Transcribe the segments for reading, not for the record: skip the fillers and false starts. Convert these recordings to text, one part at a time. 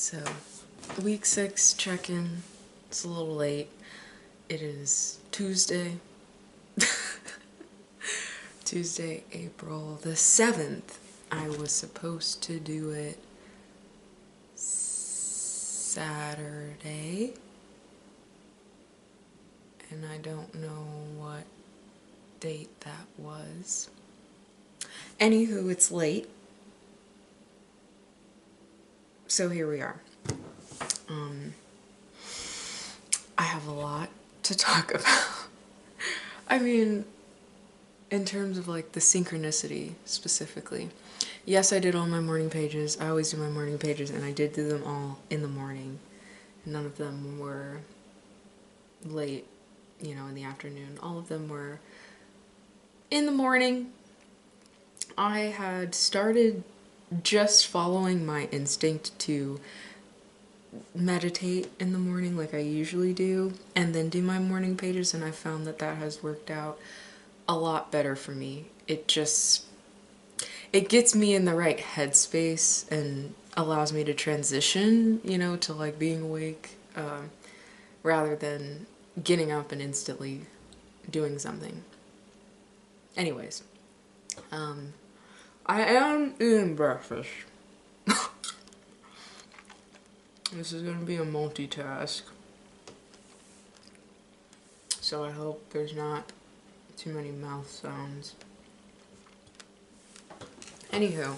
So, week 6 check-in. It's a little late. It is Tuesday. Tuesday, April the 7th. I was supposed to do it Saturday. And I don't know what date that was. Anywho, it's late. So here we are. I have a lot to talk about. I mean, in terms of like the synchronicity specifically. Yes, I did all my morning pages. I always do my morning pages, and I did do them all in the morning. None of them were late, you know, in the afternoon. All of them were in the morning. I had started just following my instinct to meditate in the morning like I usually do, and then do my morning pages, and I found that that has worked out a lot better for me. It gets me in the right headspace and allows me to transition, you know, to like being awake, rather than getting up and instantly doing something. Anyways, I am eating breakfast. This is going to be a multitask. So I hope there's not too many mouth sounds. Anywho,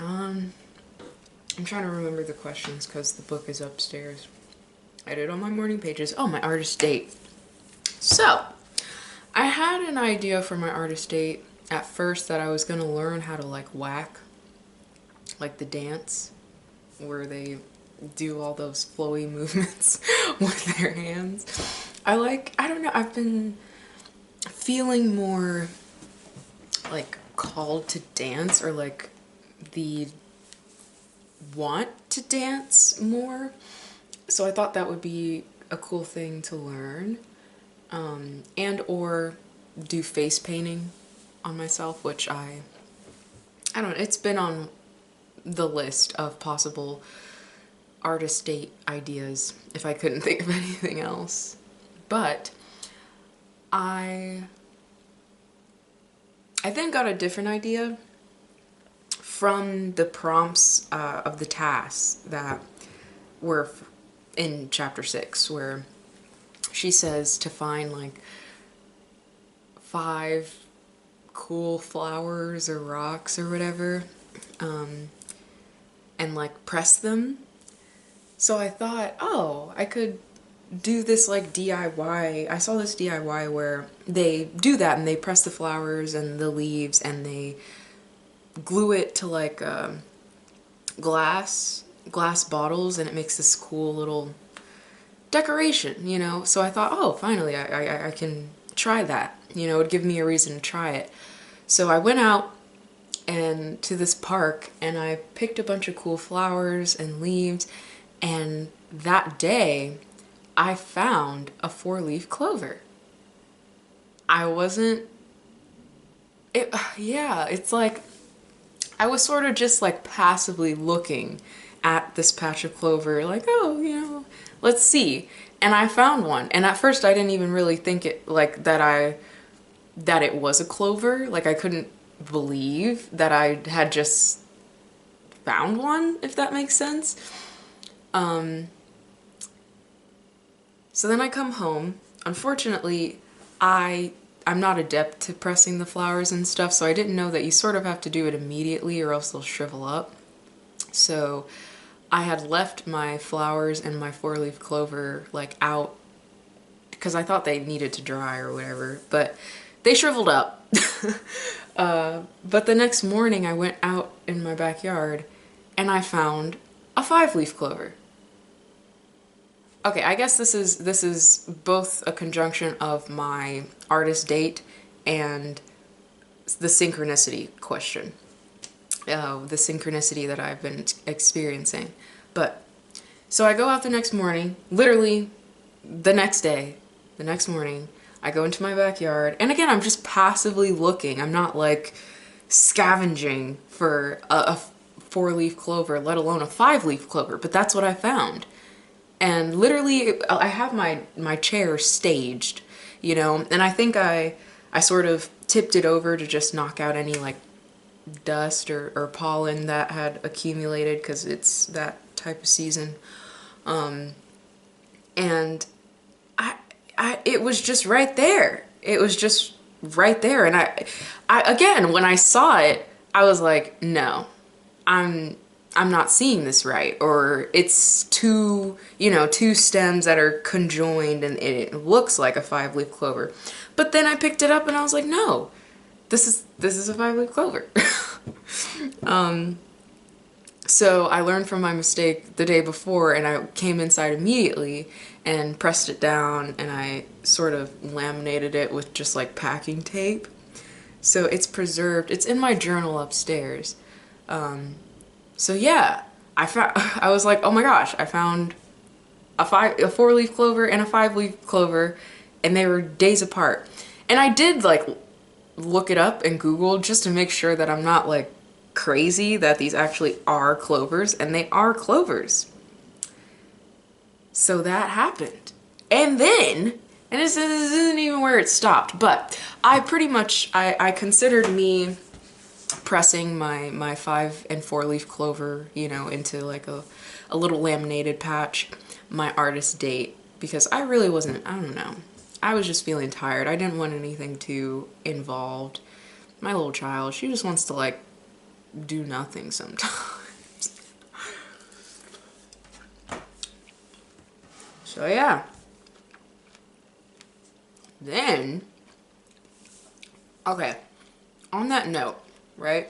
I'm trying to remember the questions because the book is upstairs. I did all my morning pages. Oh, my artist date. So, I had an idea for my artist date at first that I was going to learn how to like whack, like the dance where they do all those flowy movements with their hands. I don't know, I've been feeling more like called to dance, or like the want to dance more. So I thought that would be a cool thing to learn, and or do face painting on myself, which I don't know, it's been on the list of possible artist date ideas if I couldn't think of anything else. But I then got a different idea from the prompts of the tasks that were in chapter 6, where she says to find like 5 cool flowers or rocks or whatever, and like press them. So I thought, oh, I could do this like DIY. I saw this DIY where they do that and they press the flowers and the leaves and they glue it to like glass bottles, and it makes this cool little decoration, you know? So I thought, oh, finally I can try that. You know, it would give me a reason to try it. So I went out and to this park and I picked a bunch of cool flowers and leaves, and that day I found a 4-leaf clover. It's like I was sort of just like passively looking at this patch of clover, like, oh, you know, let's see. And I found one. And at first I didn't even really think it like that it was a clover. Like I couldn't believe that I had just found one, if that makes sense. So then I come home. Unfortunately, I'm not adept to pressing the flowers and stuff, so I didn't know that you sort of have to do it immediately or else they'll shrivel up. So I had left my flowers and my 4-leaf clover like out because I thought they needed to dry or whatever, but they shriveled up. But the next morning I went out in my backyard and I found a 5-leaf clover. Okay, I guess this is both a conjunction of my artist date and the synchronicity question. The synchronicity that I've been experiencing. But, so I go out the next morning, literally the next day, the next morning, I go into my backyard, and again, I'm just passively looking. I'm not like scavenging for a 4-leaf clover, let alone a 5-leaf clover, but that's what I found. And literally, I have my chair staged, you know, and I think I sort of tipped it over to just knock out any like dust or pollen that had accumulated, because it's that type of season. And it was just right there. It was just right there. And I again, when I saw it, I was like, no, I'm not seeing this right, or it's two, you know, two stems that are conjoined and it looks like a 5-leaf clover. But then I picked it up and I was like, no, this is a 5-leaf clover. So I learned from my mistake the day before, and I came inside immediately and pressed it down, and I sort of laminated it with just like packing tape. So it's preserved. It's in my journal upstairs. So yeah, I was like, oh my gosh, I found a 4-leaf clover and a 5-leaf clover, and they were days apart. And I did like look it up and Google just to make sure that I'm not like crazy, that these actually are clovers, and they are clovers. So that happened. And then, and this isn't even where it stopped, but I pretty much, I considered me pressing my 5 and 4-leaf clover, you know, into like a little laminated patch, my artist date, because I really wasn't, I don't know, I was just feeling tired. I didn't want anything too involved. My little child, she just wants to like do nothing sometimes. So yeah. Then, okay, on that note, right?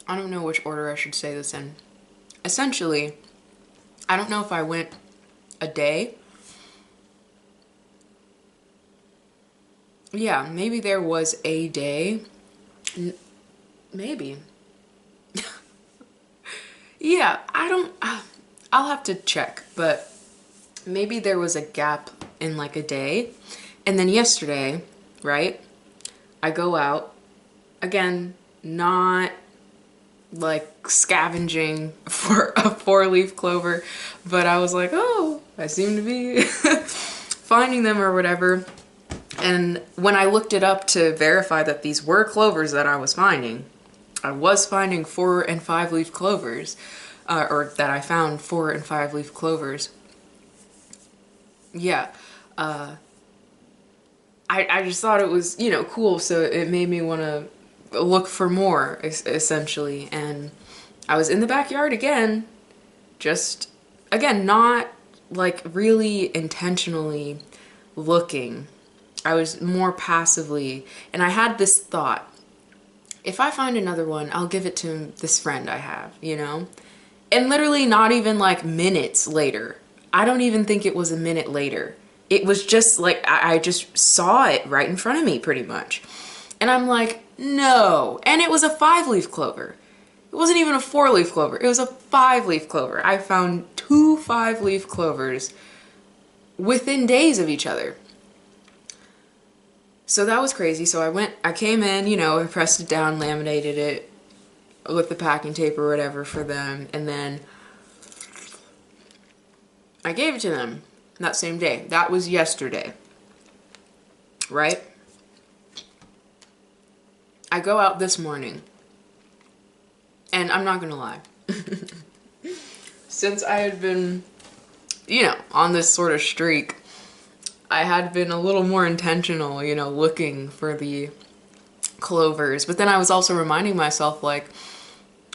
I don't know which order I should say this in. Essentially, I don't know if I went a day. Yeah, maybe there was a day. Maybe. Yeah, I'll have to check, but maybe there was a gap in like a day. And then yesterday, right, I go out, again, not like scavenging for a 4-leaf clover, but I was like, oh, I seem to be finding them or whatever. And when I looked it up to verify that these were clovers that I was finding 4 and 5-leaf clovers, or that I found 4 and 5-leaf clovers. Yeah, I just thought it was, you know, cool, so it made me want to look for more, essentially. And I was in the backyard again, just, again, not like really intentionally looking. I was more passively, and I had this thought, if I find another one, I'll give it to this friend I have, you know? And literally not even like minutes later, I don't even think it was a minute later, it was just like, I just saw it right in front of me pretty much. And I'm like, no. And it was a 5-leaf clover. It wasn't even a 4-leaf clover. It was a 5-leaf clover. I found 2 5-leaf clovers within days of each other. So that was crazy. So I came in, you know, and pressed it down, laminated it with the packing tape or whatever for them. And then I gave it to them that same day. That was yesterday, right? I go out this morning, and I'm not gonna lie. Since I had been, you know, on this sort of streak, I had been a little more intentional, you know, looking for the clovers. But then I was also reminding myself, like,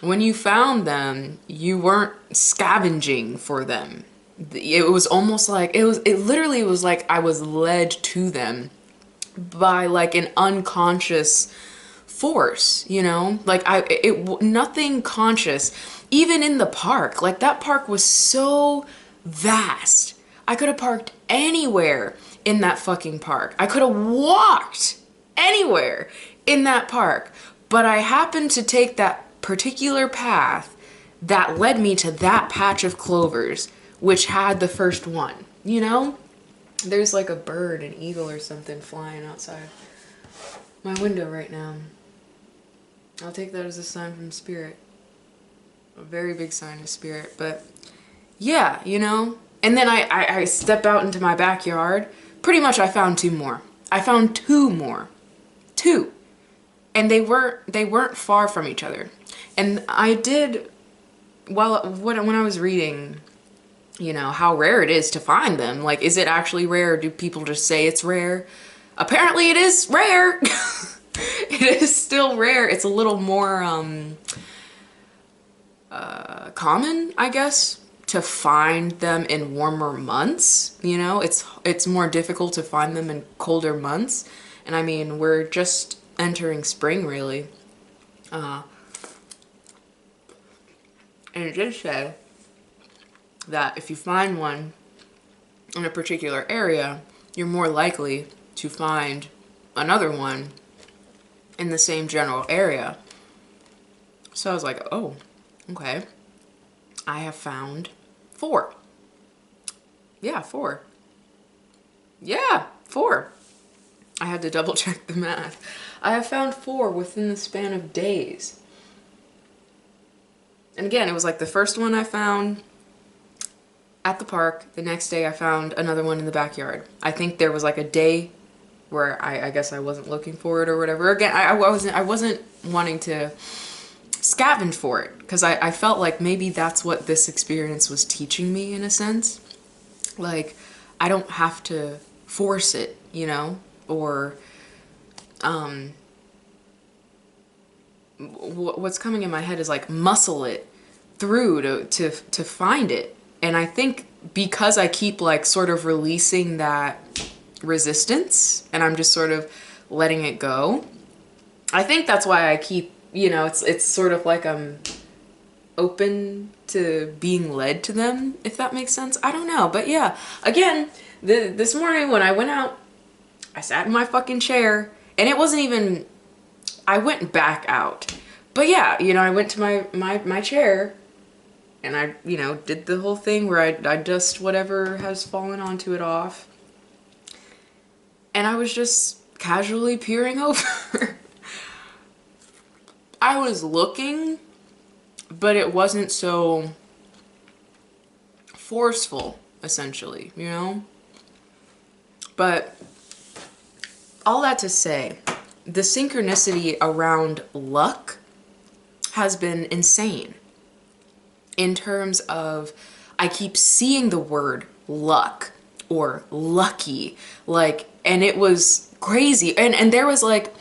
when you found them, you weren't scavenging for them. It was almost like, it literally was like I was led to them by like an unconscious force, you know? Like nothing conscious. Even in the park, like that park was so vast. I could have parked anywhere in that fucking park. I could have walked anywhere in that park. But I happened to take that particular path that led me to that patch of clovers, which had the first one, you know? There's like a bird, an eagle or something flying outside my window right now. I'll take that as a sign from spirit. A very big sign of spirit. But yeah, you know? And then I step out into my backyard. Pretty much I found two more. I found two more. Two. And they weren't far from each other. And I did, when I was reading, you know, how rare it is to find them. Like, is it actually rare? Or do people just say it's rare? Apparently it is rare. It is still rare. It's a little more common, I guess, to find them in warmer months. You know, it's more difficult to find them in colder months. And I mean, we're just entering spring, really. And it did say that if you find one in a particular area, you're more likely to find another one in the same general area. So I was like, oh, okay. I have found 4. Yeah, 4. Yeah, 4. I had to double check the math. I have found 4 within the span of days. And again, it was like the first one I found at the park. The next day I found another one in the backyard. I think there was like a day where I guess I wasn't looking for it or whatever. Again, I wasn't wanting to scavenge for it, because I felt like maybe that's what this experience was teaching me, in a sense. Like, I don't have to force it, you know, or what's coming in my head is like muscle it through to find it. And I think because I keep like sort of releasing that resistance and I'm just sort of letting it go, I think that's why I keep, you know, it's sort of like I'm open to being led to them, if that makes sense. I don't know. But yeah, again, this morning when I went out, I sat in my fucking chair, and it wasn't even, I went back out. But yeah, you know, I went to my chair, and I, you know, did the whole thing where I dust whatever has fallen onto it off. And I was just casually peering over. I was looking, but it wasn't so forceful, essentially, you know? But all that to say, the synchronicity around luck has been insane. In terms of, I keep seeing the word luck or lucky, like, and it was crazy. And there was like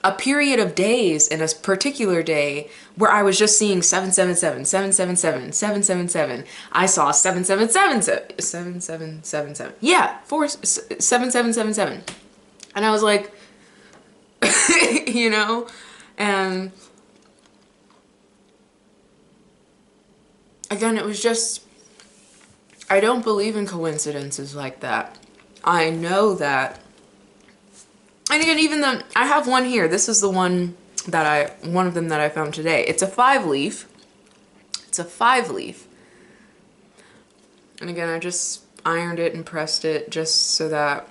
a period of days in a particular day where I was just seeing 777, 777, 777. I saw 7777, 7777. Yeah, 7777. And I was like, you know, and again, it was just, I don't believe in coincidences like that. I know that, and again, even the, I have one here. This is the one that one of them that I found today. It's a 5-leaf. It's a 5-leaf. And again, I just ironed it and pressed it just so that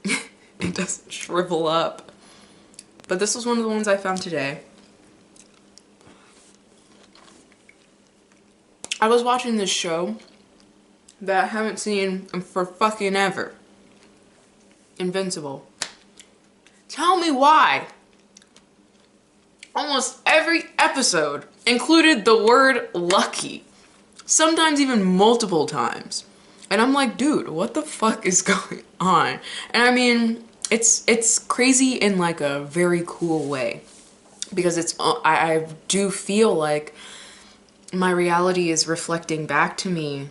it doesn't shrivel up. But this was one of the ones I found today. I was watching this show that I haven't seen for fucking ever. Invincible. Tell me why almost every episode included the word lucky. Sometimes even multiple times. And I'm like, dude, what the fuck is going on? And I mean, it's crazy in like a very cool way. Because it's, I do feel like my reality is reflecting back to me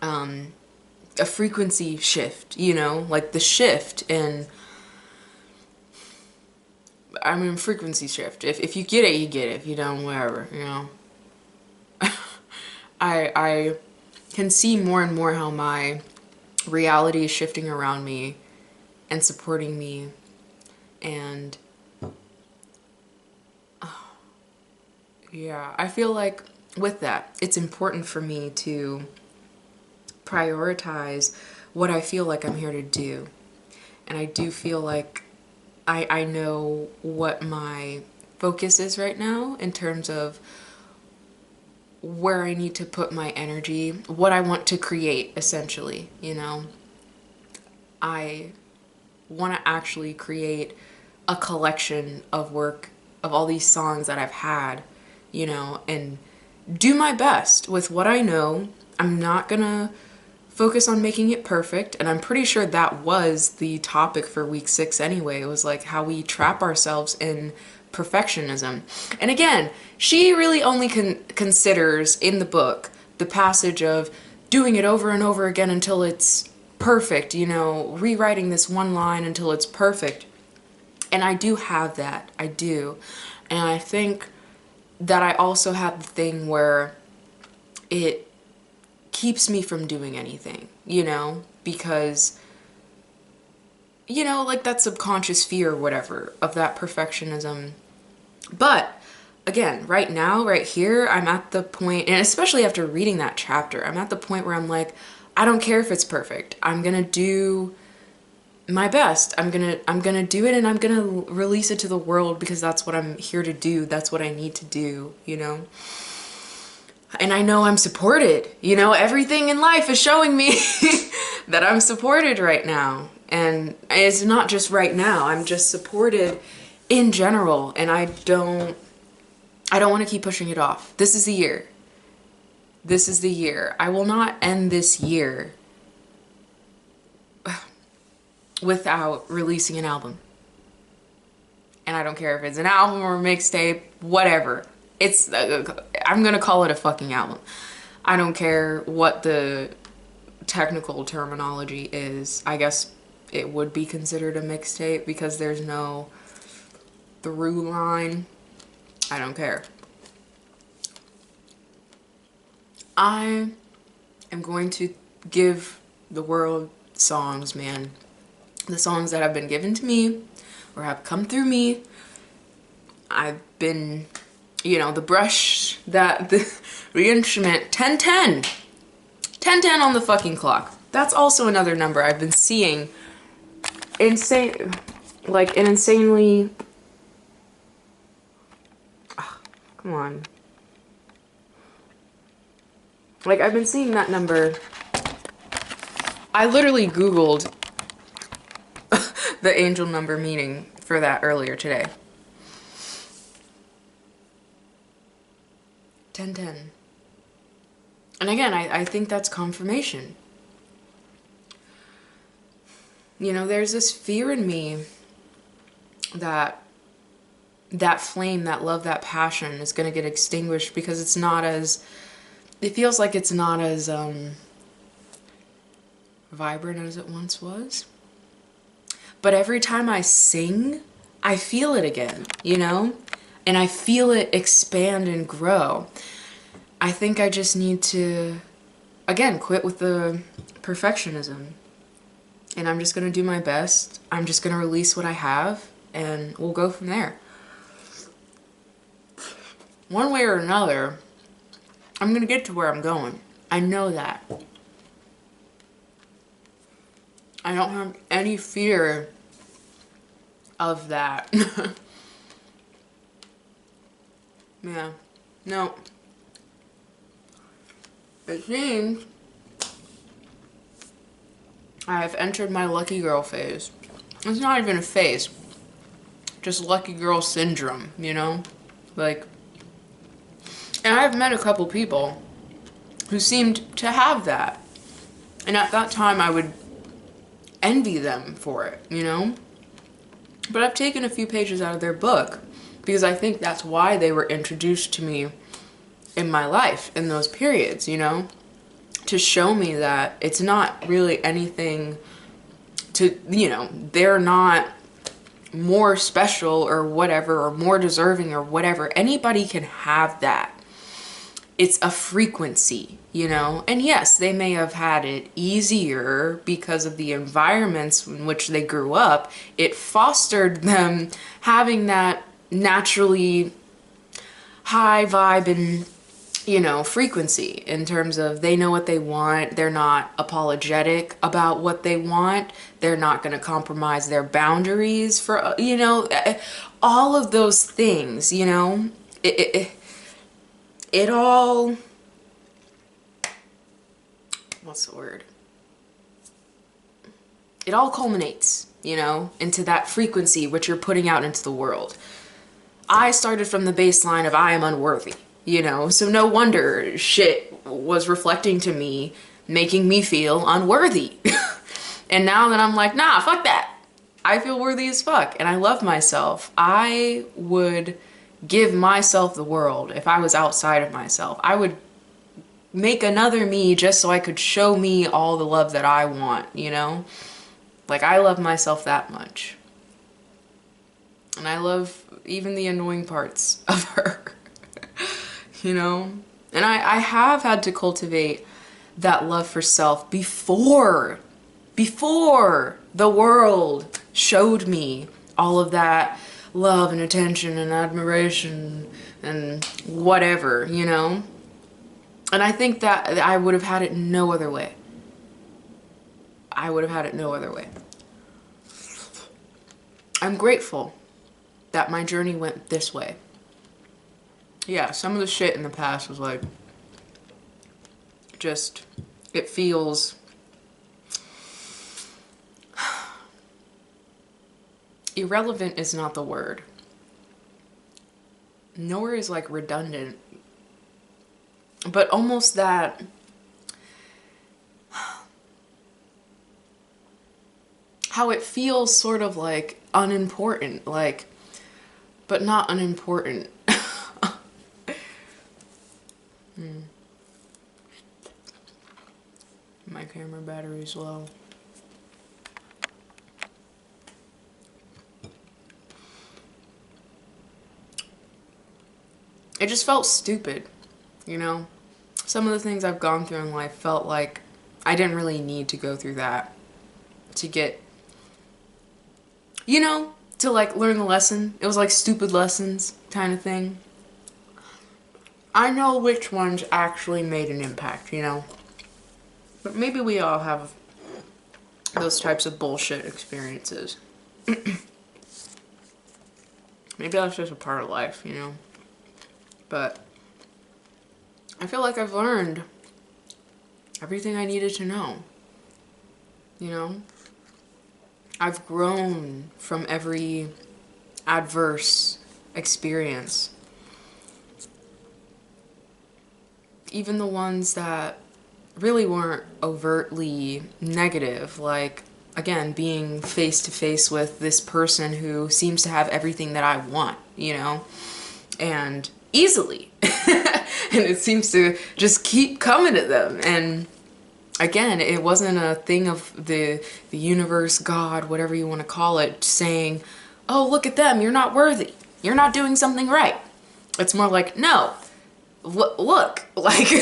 a frequency shift, you know, like the shift in, I mean, frequency shift. If you get it, you get it. If you don't, whatever, you know. I can see more and more how my reality is shifting around me and supporting me, and yeah, I feel like with that, it's important for me to prioritize what I feel like I'm here to do. And I do feel like I know what my focus is right now in terms of where I need to put my energy, what I want to create, essentially, you know. I want to actually create a collection of work of all these songs that I've had, you know, and do my best with what I know. I'm not gonna focus on making it perfect, and I'm pretty sure that was the topic for week 6 anyway. It was like how we trap ourselves in perfectionism. And again, she really only considers in the book the passage of doing it over and over again until it's perfect, you know, rewriting this one line until it's perfect. And I do have that. I do. And I think that I also have the thing where it keeps me from doing anything, you know, because, you know, like that subconscious fear or whatever of that perfectionism. But again, right now, right here, I'm at the point, and especially after reading that chapter, I'm at the point where I'm like, I don't care if it's perfect. I'm gonna do my best. I'm gonna do it, and I'm gonna release it to the world because that's what I'm here to do. That's what I need to do, you know? And I know I'm supported, you know? Everything in life is showing me that I'm supported right now. And it's not just right now. I'm just supported in general, and I don't want to keep pushing it off. This is the year. This is the year. I will not end this year without releasing an album. And I don't care if it's an album or a mixtape, whatever. It's, I'm gonna call it a fucking album. I don't care what the technical terminology is. I guess it would be considered a mixtape because there's no through line. I don't care. I am going to give the world songs, man. The songs that have been given to me or have come through me. I've been, you know, the brush, that the instrument, 1010. 1010 on the fucking clock. That's also another number I've been seeing. Insane, like an insanely, come on. Like, I've been seeing that number. I literally Googled the angel number meaning for that earlier today. 1010. And again, I think that's confirmation. You know, there's this fear in me that that flame, that love, that passion is going to get extinguished because it's not as, it feels like it's not as vibrant as it once was. But every time I sing, I feel it again, you know? And I feel it expand and grow. I think I just need to, again, quit with the perfectionism. And I'm just going to do my best. I'm just going to release what I have, and we'll go from there. One way or another, I'm going to get to where I'm going. I know that. I don't have any fear of that. Yeah. No. It seems I've entered my lucky girl phase. It's not even a phase. Just lucky girl syndrome, you know? Like, and I've met a couple people who seemed to have that. And at that time I would envy them for it, you know? But I've taken a few pages out of their book because I think that's why they were introduced to me in my life in those periods, you know? To show me that it's not really anything to, you know, they're not more special or whatever, or more deserving or whatever. Anybody can have that. It's a frequency, you know? And yes, they may have had it easier because of the environments in which they grew up. It fostered them having that naturally high vibe and you know, frequency in terms of they know what they want. They're not apologetic about what they want. They're not going to compromise their boundaries for, you know, all of those things, you know, it all, what's the word? It all culminates, you know, into that frequency which you're putting out into the world. I started from the baseline of I am unworthy, you know, so no wonder shit was reflecting to me, making me feel unworthy. And now that I'm like, nah, fuck that. I feel worthy as fuck and I love myself. I would give myself the world if I was outside of myself. I would make another me just so I could show me all the love that I want, you know? Like, I love myself that much. And I love even the annoying parts of her, you know? And I have had to cultivate that love for self before the world showed me all of that love and attention and admiration and whatever, you know? And I think that I would have had it no other way. I would have had it no other way. I'm grateful that my journey went this way. Yeah, some of the shit in the past was like, just, it feels irrelevant is not the word. Nor is like redundant. But almost that how it feels sort of like unimportant, like, but not unimportant. My camera battery's low. It just felt stupid, you know? Some of the things I've gone through in life felt like I didn't really need to go through that to get, you know, to like learn the lesson. It was like stupid lessons kind of thing. I know which ones actually made an impact, you know? But maybe we all have those types of bullshit experiences. Maybe that's just a part of life, you know? But I feel like I've learned everything I needed to know, you know? I've grown from every adverse experience. Even the ones that really weren't overtly negative, like, again, being face to face with this person who seems to have everything that I want, you know? And easily. And it seems to just keep coming at them. And again, it wasn't a thing of the universe, God, whatever you want to call it, saying, oh, look at them, you're not worthy. You're not doing something right. It's more like, no, look, like,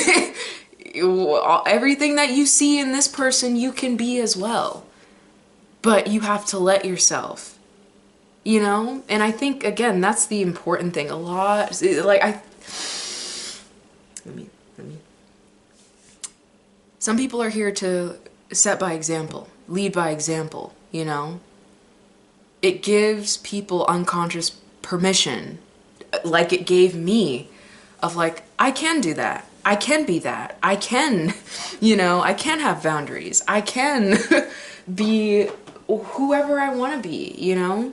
everything that you see in this person, you can be as well. But you have to let yourself, you know? And I think, again, that's the important thing. A lot, like, some people are here to set by example, lead by example, you know? It gives people unconscious permission, like it gave me, of like, I can do that. I can be that. I can, you know, I can have boundaries. I can be whoever I want to be, you know?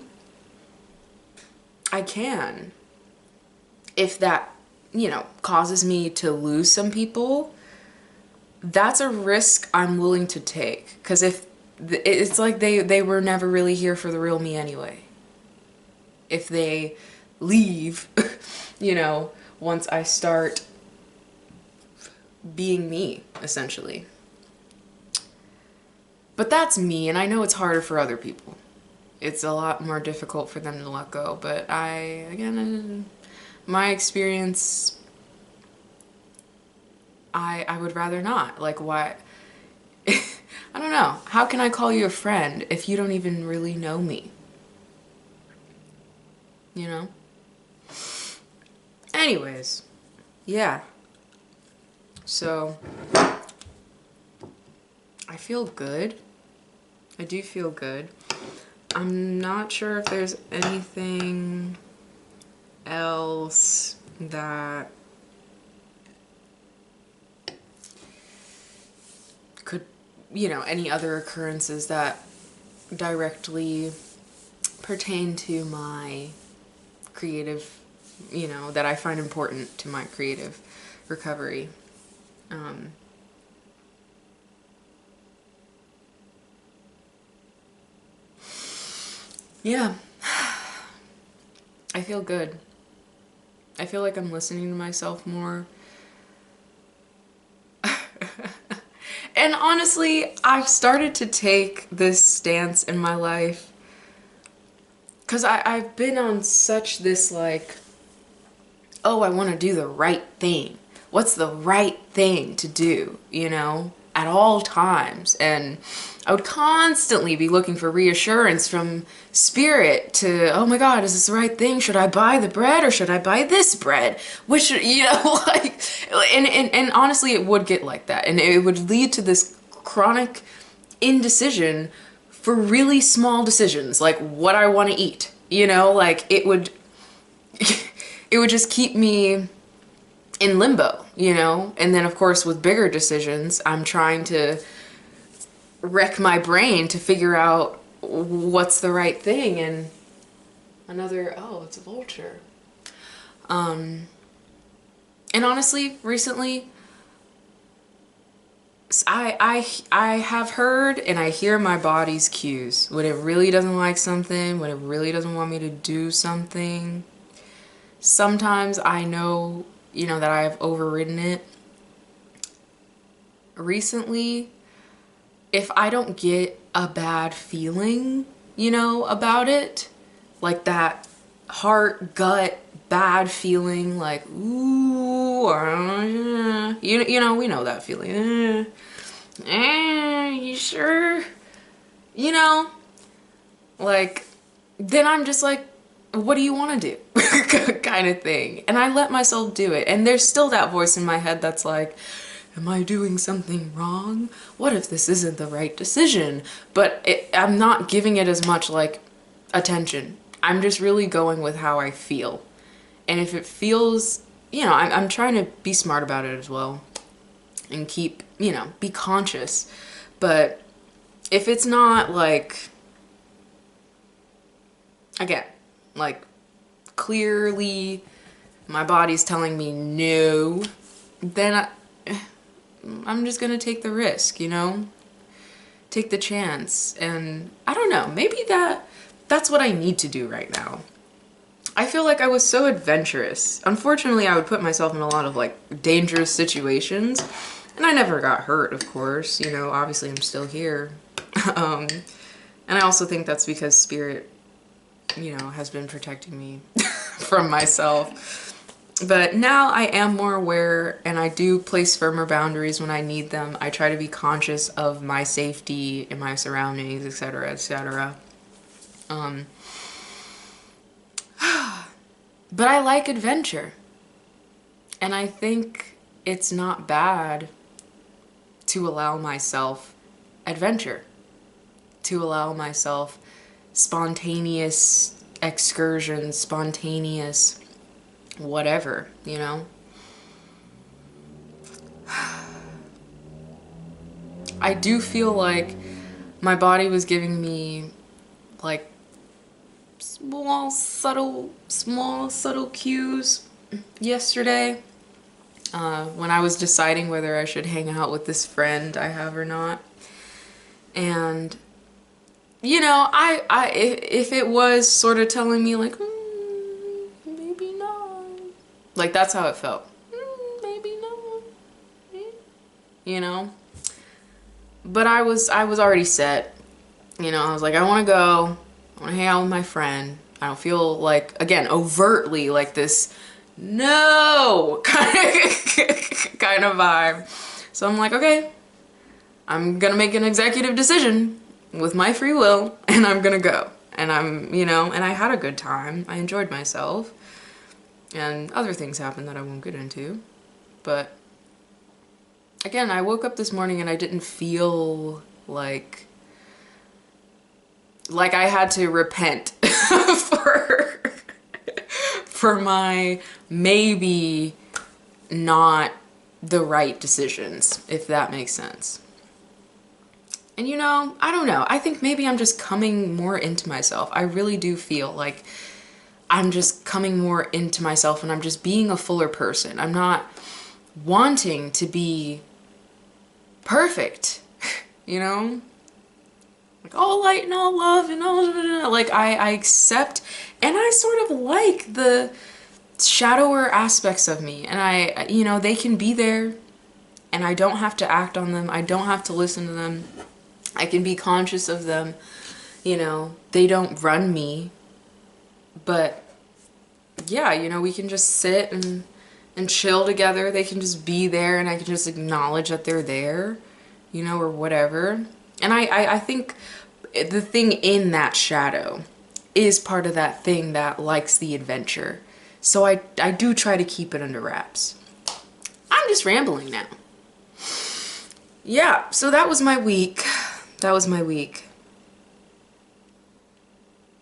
I can. If that, you know, causes me to lose some people, that's a risk I'm willing to take. Because if it's like they were never really here for the real me anyway. If they leave, you know, once I start being me, essentially. But that's me, and I know it's harder for other people. It's a lot more difficult for them to let go, but again, my experience, I would rather not. Like, why? I don't know. How can I call you a friend if you don't even really know me? You know? Anyways, yeah. So I feel good. I do feel good. I'm not sure if there's anything else that could, any other occurrences that directly pertain to my creative, that I find important to my creative recovery. Yeah, I feel good. I feel like I'm listening to myself more. And honestly, I've started to take this stance in my life because I've been on such this like, oh, I want to do the right thing. What's the right thing to do, at all times? And I would constantly be looking for reassurance from spirit to, oh my God, is this the right thing? Should I buy the bread or should I buy this bread? Which, like, and honestly, it would get like that. And it would lead to this chronic indecision for really small decisions, like what I want to eat, like it would just keep me in limbo, And then of course with bigger decisions, I'm trying to wreck my brain to figure out what's the right thing. And oh, it's a vulture. And honestly, recently, I have heard and I hear my body's cues. When it really doesn't like something, when it really doesn't want me to do something. Sometimes I know, that I have overridden it. Recently, if I don't get a bad feeling, about it, like that heart, gut, bad feeling, like, ooh, we know that feeling. You sure? Like, then I'm just like, what do you want to do? Kind of thing. And I let myself do it. And there's still that voice in my head that's like, am I doing something wrong? What if this isn't the right decision? But I'm not giving it as much like attention. I'm just really going with how I feel. And if it feels, I'm trying to be smart about it as well and keep, be conscious. But if it's not like, again, like clearly my body's telling me no, then I'm just gonna take the risk, take the chance. And I don't know, maybe that's what I need to do right now. I feel like I was so adventurous. Unfortunately, I would put myself in a lot of like dangerous situations, and I never got hurt, of course, obviously I'm still here. And I also think that's because spirit, has been protecting me from myself. But now I am more aware, and I do place firmer boundaries when I need them. I try to be conscious of my safety and my surroundings, etc., etc. But I like adventure. And I think it's not bad to allow myself adventure, to allow myself spontaneous excursions, spontaneous whatever, I do feel like my body was giving me like small subtle cues yesterday when I was deciding whether I should hang out with this friend I have or not. And if it was sort of telling me like, maybe not. Like, that's how it felt. Maybe not. But I was already set. I was like, I want to go. I want to hang out with my friend. I don't feel like, again, overtly like this no kind of vibe. So I'm like, okay, I'm gonna make an executive decision with my free will, and I'm gonna go. And and I had a good time. I enjoyed myself. And other things happened that I won't get into. But again, I woke up this morning and I didn't feel like I had to repent for my maybe not the right decisions, if that makes sense. And you know, I don't know. I think maybe I'm just coming more into myself. I really do feel like I'm just coming more into myself and I'm just being a fuller person. I'm not wanting to be perfect, you know? Like all light and all love and all, like I accept and I sort of like the shallower aspects of me, and I, you know, they can be there and I don't have to act on them. I don't have to listen to them. I can be conscious of them, you know, they don't run me, but yeah, you know, we can just sit and chill together. They can just be there and I can just acknowledge that they're there, you know, or whatever. And I think the thing in that shadow is part of that thing that likes the adventure. So I do try to keep it under wraps. I'm just rambling now. Yeah, so that was my week. That was my week.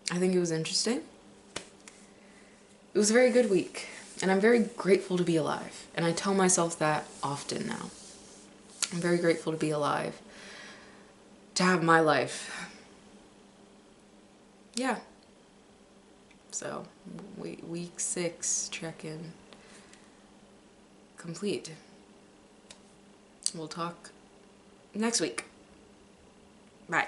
I think it was interesting. It was a very good week. And I'm very grateful to be alive. And I tell myself that often now. I'm very grateful to be alive. To have my life. Yeah. So, week 6 check-in complete. We'll talk next week. Bye.